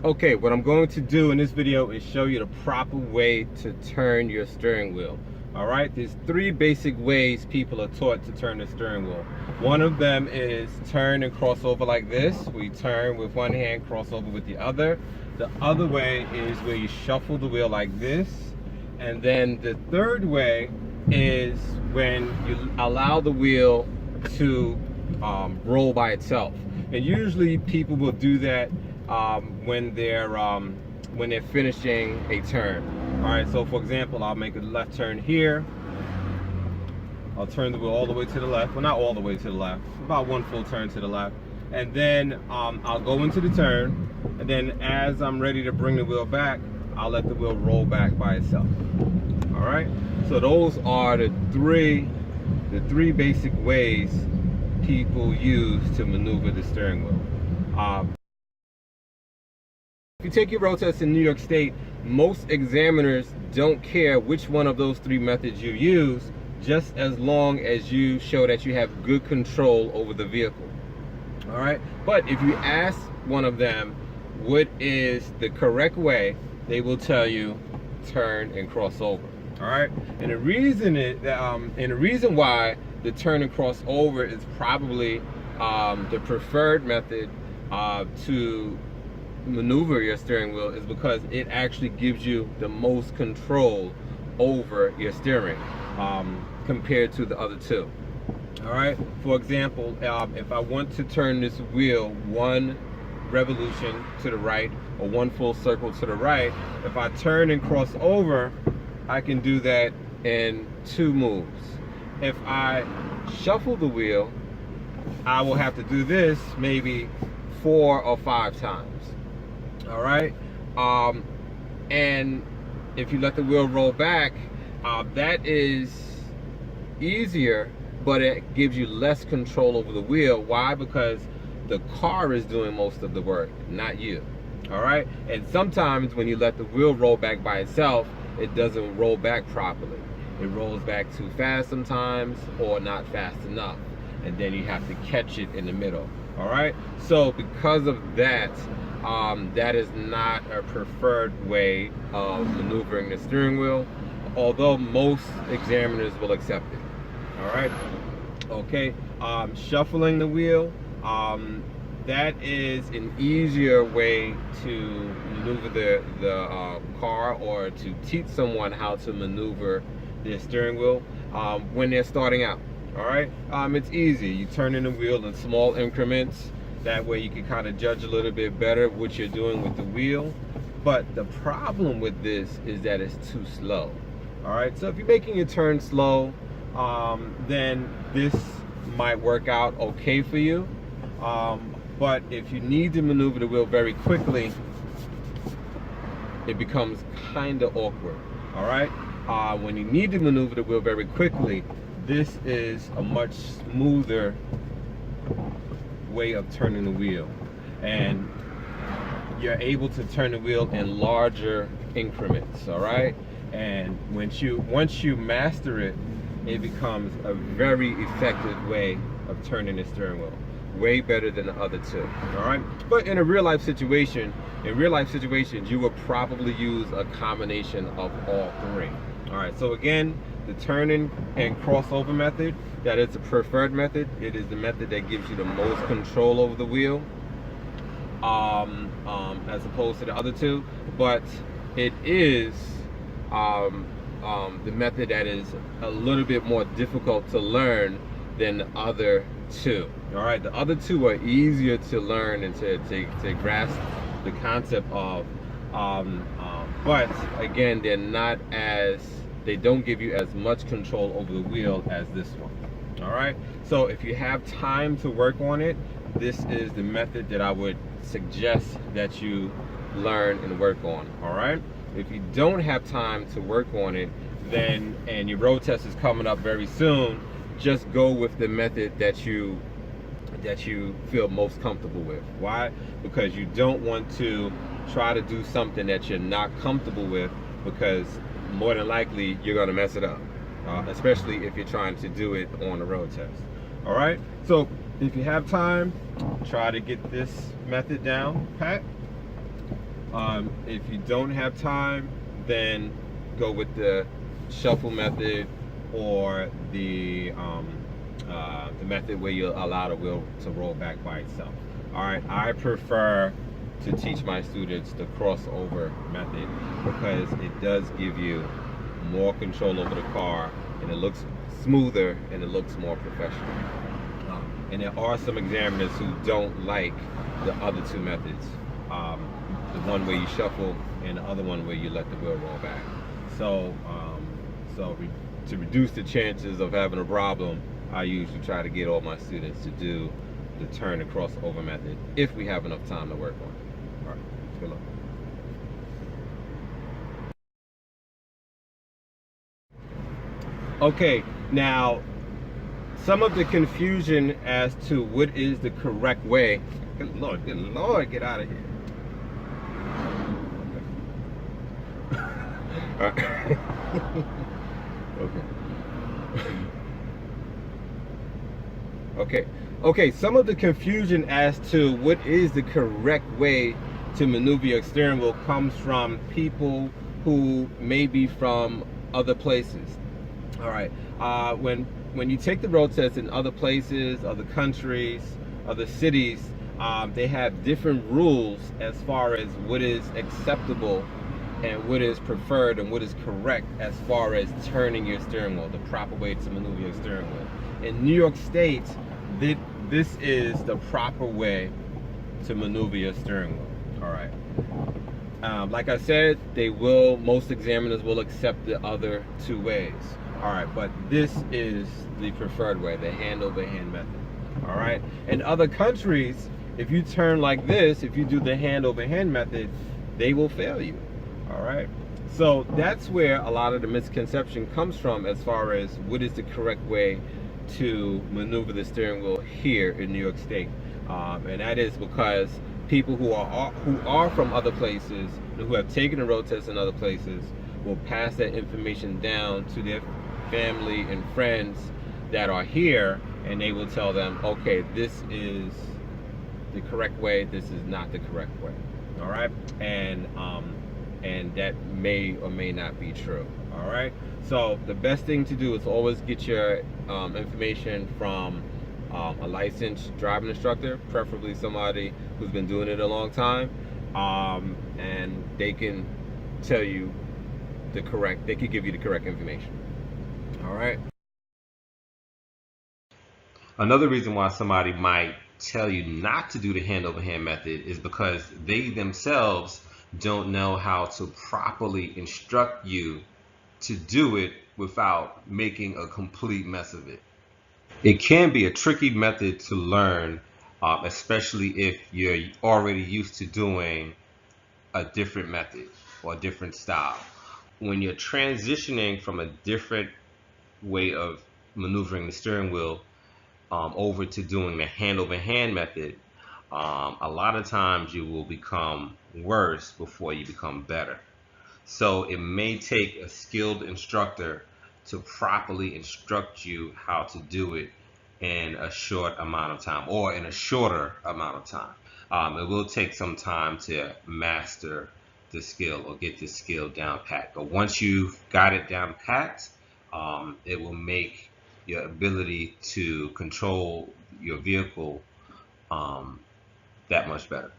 Okay, what I'm going to do in this video is show you the proper way to turn your steering wheel. All right, there's three basic ways people are taught to turn the steering wheel. One of them is turn and cross over like this. We turn with one hand, cross over with the other. The other way is where you shuffle the wheel like this. And then the third way is when you allow the wheel to roll by itself. And usually people will do that when they're finishing a turn. All right, so for example, I'll make a left turn here. I'll turn the wheel all the way to the left. Well, not all the way to the left, about one full turn to the left. And then I'll go into the turn, and then as I'm ready to bring the wheel back, I'll let the wheel roll back by itself. All right, so those are the three basic ways people use to maneuver the steering wheel. If you take your road test in New York State, most examiners don't care which one of those three methods you use, just as long as you show that you have good control over the vehicle. All right, but if you ask one of them what is the correct way, they will tell you turn and cross over. All right, and the reason why the turn and cross over is probably the preferred method to maneuver your steering wheel is because it actually gives you the most control over your steering compared to the other two. All right, for example, if I want to turn this wheel one revolution to the right or one full circle to the right, if I turn and cross over, I can do that in 2 moves. If I shuffle the wheel, I will have to do this maybe 4 or 5 times. All right, and if you let the wheel roll back, that is easier, but it gives you less control over the wheel. Why? Because the car is doing most of the work, not you. All right, and sometimes when you let the wheel roll back by itself, it doesn't roll back properly. It rolls back too fast sometimes, or not fast enough, and then you have to catch it in the middle. All right, so because of that, that is not a preferred way of maneuvering the steering wheel, although most examiners will accept it. All right, okay, shuffling the wheel, that is an easier way to maneuver the car, or to teach someone how to maneuver their steering wheel when they're starting out. All right, it's easy. You turn in the wheel in small increments. That way you can kind of judge a little bit better what you're doing with the wheel. But the problem with this is that it's too slow. All right, so if you're making your turn slow, then this might work out okay for you. But if you need to maneuver the wheel very quickly, it becomes kind of awkward. All right, when you need to maneuver the wheel very quickly, this is a much smoother way of turning the wheel, and you're able to turn the wheel in larger increments. All right, and once you master it, it becomes a very effective way of turning the steering wheel, way better than the other two. All right, but in real life situations, you will probably use a combination of all three. All right, so again, the turning and crossover method, that is the preferred method. It is the method that gives you the most control over the wheel, as opposed to the other two. But it is the method that is a little bit more difficult to learn than the other two. All right, the other two are easier to learn and to grasp the concept of, but again, they don't give you as much control over the wheel as this one. All right, so if you have time to work on it, this is the method that I would suggest that you learn and work on. All right, if you don't have time to work on it, then, and your road test is coming up very soon, just go with the method that you feel most comfortable with. Why? Because you don't want to try to do something that you're not comfortable with, because more than likely you're going to mess it up, especially if you're trying to do it on the road test. All right, so if you have time, try to get this method down pat. If you don't have time, then go with the shuffle method or the method where you allow the wheel to roll back by itself. All right, I prefer to teach my students the crossover method because it does give you more control over the car, and it looks smoother and it looks more professional. And there are some examiners who don't like the other two methods. The one where you shuffle and the other one where you let the wheel roll back. So, to reduce the chances of having a problem, I usually try to get all my students to do the turn and crossover method if we have enough time to work on it. All right, good luck. Okay, now some of the confusion as to what is the correct way. Good Lord, get out of here. Okay. Okay. Okay, some of the confusion as to what is the correct way to maneuver your steering wheel comes from people who may be from other places. All right. When you take the road test in other places, other countries, other cities, they have different rules as far as what is acceptable and what is preferred and what is correct as far as turning your steering wheel, the proper way to maneuver your steering wheel. In New York State, this is the proper way to maneuver your steering wheel. All right. Like I said, most examiners will accept the other two ways. All right, but this is the preferred way, the hand-over-hand method. All right. In other countries, if you turn like this, if you do the hand-over-hand method, they will fail you. All right. So that's where a lot of the misconception comes from as far as what is the correct way to maneuver the steering wheel here in New York State. And that is because people who are from other places, who have taken the road test in other places, will pass that information down to their family and friends that are here, and they will tell them, okay, this is the correct way, this is not the correct way. All right. And that may or may not be true. All right. So the best thing to do is always get your information from a licensed driving instructor, preferably somebody who's been doing it a long time, and they can tell you they could give you the correct information. All right. Another reason why somebody might tell you not to do the hand-over-hand method is because they themselves don't know how to properly instruct you to do it without making a complete mess of it. It can be a tricky method to learn, especially if you're already used to doing a different method or a different style. When you're transitioning from a different way of maneuvering the steering wheel over to doing the hand-over-hand method, a lot of times you will become worse before you become better. So it may take a skilled instructor to properly instruct you how to do it in a short amount of time, or in a shorter amount of time. It will take some time to master the skill or get the skill down pat. But once you've got it down pat, it will make your ability to control your vehicle that much better.